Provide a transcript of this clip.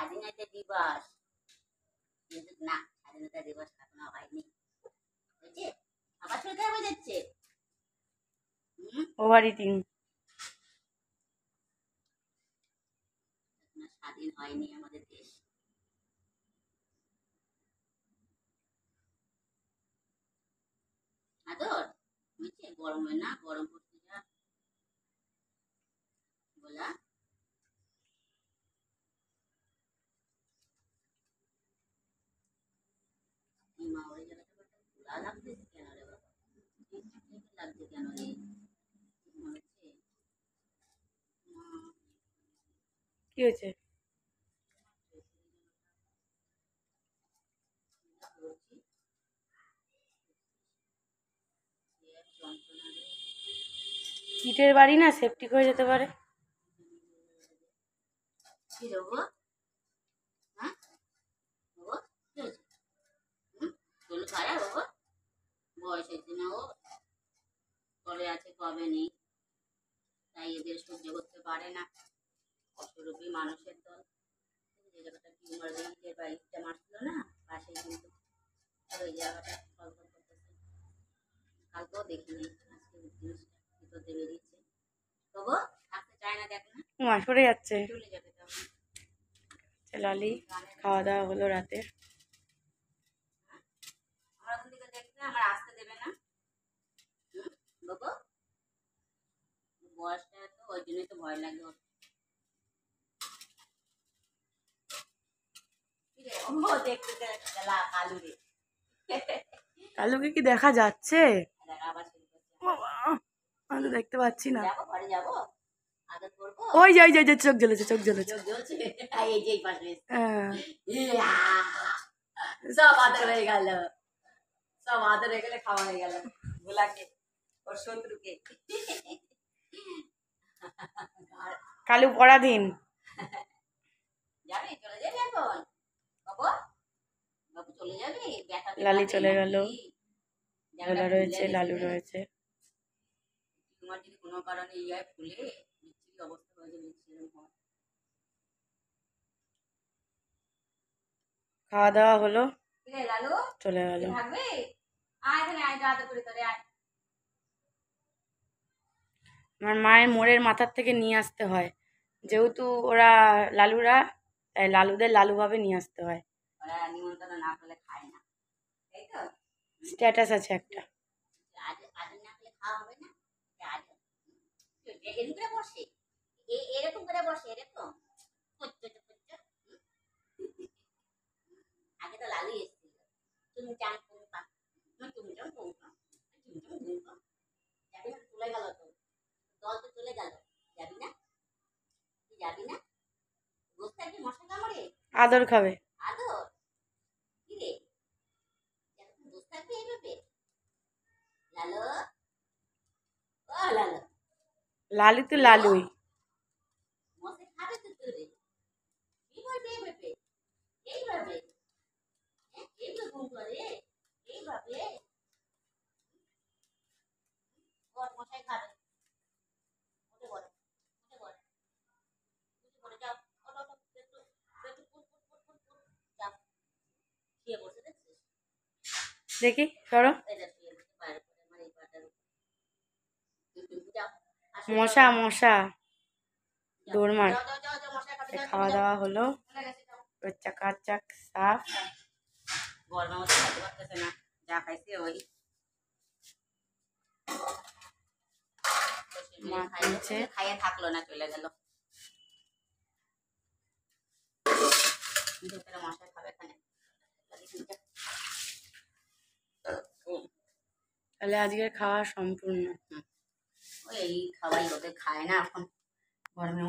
স্বাধীনতা দিবস, কিন্তু না, স্বাধীনতা দিবস এখনো হয়নি। বুঝছে? আবার শরীর হয়ে যাচ্ছে। Over eating. স্বাধীন হয়নি আমাদের দেশ। আদর বুঝছে, গরমে না, গরম পড়ছে যা বলা। মা ওই জায়গাটা খোলা লাগতেছে কেন রে বাবা? লাগছে কেন রে? কি হয়েছে? ইটের বাড়ি না, সেপটিক হয়ে যেতে পারে। কি দেবো? হ্যাঁ বাবা, কি হয়েছে? শরীর খারাপ বাবা? বয়স হয়েছে না, ও কবে আছে কবে নেই, তাই এদের সহ্য করতে পারে না। অসুরূপী মানুষের দল। যে জায়গাটা টিউমার বেরিয়েছে বা ইটটা মারছিল না পাশে, কিন্তু ওই জায়গাটা ফলফল করতেছে। কালকেও দেখিনি, আজকে জিনিসটা ভিতরতে বেরিয়েছে। বাবা থাকতে চায় না, দেখ না সরে যাচ্ছে। চলে যাবে তখন। লালি খাওয়া দাওয়া হলো রাতে। আমার ওখান থেকে দেখবে, আমার আসতে দেবে না বাবা। বয়সটা তো ওই জন্যই তো ভয় লাগে ওর। দেখতে কালু রে। কালুকে কি দেখা যাচ্ছে? আবার শুরু করছে। আমি তো দেখতে পাচ্ছি না। যাবো ঘরে যাবো, আদর করবো। ওই যাই যাই চোখ জ্বলেছে, চোখ জ্বলেছে। চোখ জ্বলছে, এই যে পাশে হ্যাঁ, সব আদর হয়ে গেল, সব আদর হয়ে গেলে খাওয়া হয়ে গেল ভোলাকে, ওর শত্রুকে। কালু পরাধীন। যাবি, চলে যাবি এখন বাবু? বাবু চলে যাবি? লালি চলে গেল, ভোলা রয়েছে, লালু রয়েছে। তোমার যদি কোনো কারণে ইয়ায় ফুলে বিচ্ছিরি অবস্থা হয়ে যাবে, বিচ্ছিরি হয়। খাওয়া দাওয়া হলো, লালু চলে গেল। থাকবে? আয় এখানে, আয় আদর করে তোরে, আয়। আমার মায়ের মোড়ের মাথার থেকে নিয়ে আসতে হয়, যেহেতু ওরা লালুরা, তাই লালুদের লালুভাবে নিয়ে আসতে হয়। ওরা নিমন্ত্রণ না করলে খায় না, তাই তো? স্ট্যাটাস আছে একটা। আজ আজ না করলে খাওয়া হবে না। আজ এরকম করে বসে, এরকম করে বসে, এরকম আগে তো লালু এসেছিল। তুমি চান করবা, তুমি চান করবা, তুমি চান করবা। যাবি না? চলে গেল তো, দল তো চলে গেল। যাবি না? তুই যাবি না? বসে থাকবি মশা কামড়ে? আদর খাবে। আদর কি রে? বসে থাকবি এইভাবে? লালু, ও লালু, লালু তো লালুই। মশা খাবে তো তোরে। কি করবে এইভাবে? এইভাবে এইভাবে ঘুম করে, এইভাবে ওর মশাই খাবে। উঠে পড়ে, উঠে পড়ে, উঠে পড়ে, যাও, ওঠো, ওঠো, একটু একটু put put put put put, যাও। শুয়ে বসে দেখছিস? দেখি সরো। এটা শুয়ে বসে পায়ের উপরে, আমার এই পাটার উপর। যাও, আসো, যাও, মশা যাও, মশা দৌড় মার। যাও, যাও, যাও, যাও, মশাই খাবে, যাও, খাওয়া যাও, দাওয়া হলো, চলে গেছে, যাও। চাকাচাক সাফ। গরমের মধ্যে খাইতে পারতেছে না, যা খাইছে ওই মা কিনছে। খাইয়ে থাকলো না, চলে গেল। ভেতরে মশাই খাবে এখানে। তাহলে আজকের খাওয়া সম্পূর্ণ। ওই এই খাওয়াই ওদের খায় না এখন গরমের